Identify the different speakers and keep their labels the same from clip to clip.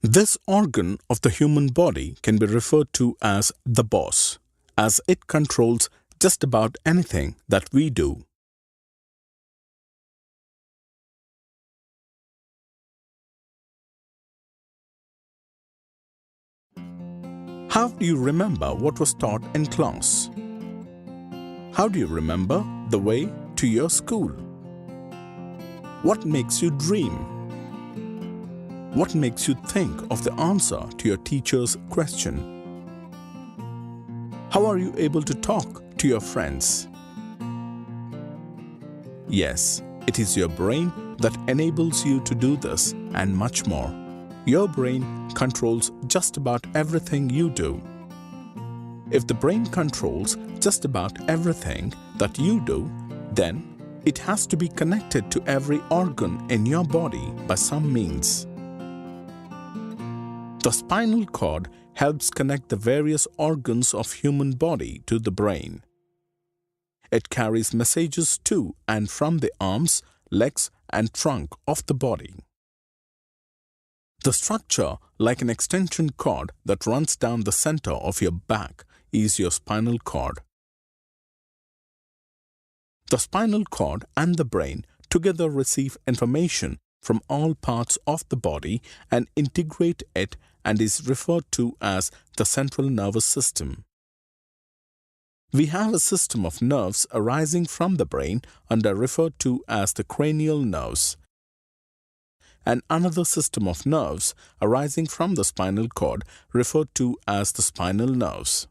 Speaker 1: This organ of the human body can be referred to as the boss, as it controls just about anything that we do. How do you remember what was taught in class? How do you remember the way to your school? What makes you dream? What makes you think of the answer to your teacher's question? How are you able to talk to your friends? Yes, it is your brain that enables you to do this and much more. Your brain controls just about everything you do. If the brain controls just about everything that you do, then it has to be connected to every organ in your body by some means. The spinal cord helps connect the various organs of human body to the brain. It carries messages to and from the arms, legs, and trunk of the body. The structure, like an extension cord that runs down the center of your back, is your spinal cord. The spinal cord and the brain together receive information from all parts of the body and integrate it, and is referred to as the central nervous system. We have a system of nerves arising from the brain and are referred to as the cranial nerves, and another system of nerves arising from the spinal cord referred to as the spinal nerves.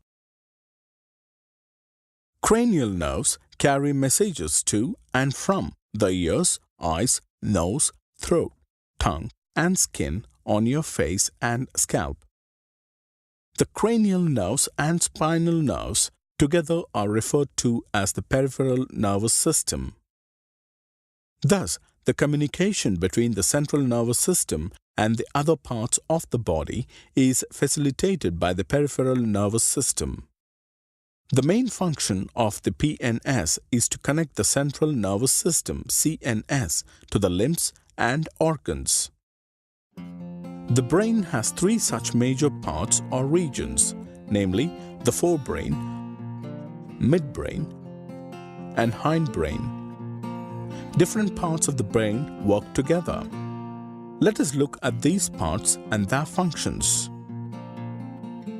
Speaker 1: Cranial nerves carry messages to and from the ears, eyes, nose, throat, tongue, and skin on your face and scalp. The cranial nerves and spinal nerves together are referred to as the peripheral nervous system. Thus, the communication between the central nervous system and the other parts of the body is facilitated by the peripheral nervous system. The main function of the PNS is to connect the central nervous system CNS to the limbs and organs. The brain has three such major parts or regions, namely the forebrain, midbrain, and hindbrain. Different parts of the brain work together. Let us look at these parts and their functions.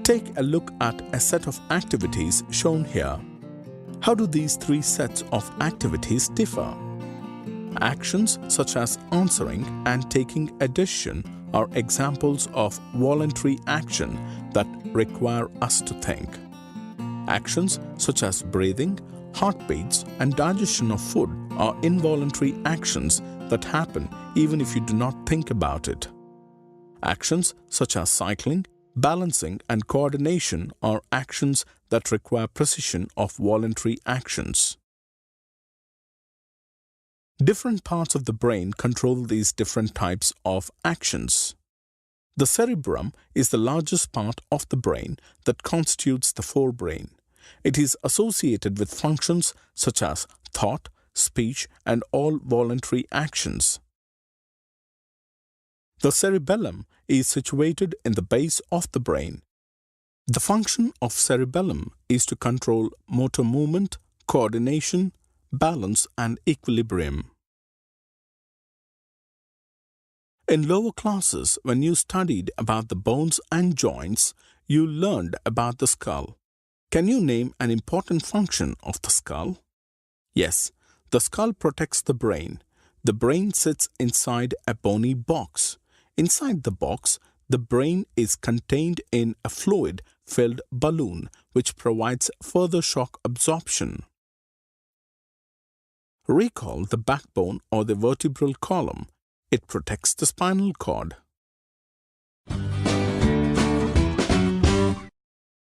Speaker 1: Take a look at a set of activities shown here. How do these three sets of activities differ? Actions such as answering and taking a decision are examples of voluntary action that require us to think. Actions such as breathing, heartbeats, and digestion of food are involuntary actions that happen even if you do not think about it. Actions such as cycling, balancing, and coordination are actions that require precision of voluntary actions. Different parts of the brain control these different types of actions. The cerebrum is the largest part of the brain that constitutes the forebrain. It is associated with functions such as thought, speech, and all voluntary actions. The cerebellum is situated in the base of the brain. The function of cerebellum is to control motor movement, coordination, balance, and equilibrium. In lower classes, when you studied about the bones and joints, you learned about the skull. Can you name an important function of the skull? Yes, the skull protects the brain. The brain sits inside a bony box. Inside the box, the brain is contained in a fluid-filled balloon which provides further shock absorption. Recall the backbone or the vertebral column. It protects the spinal cord.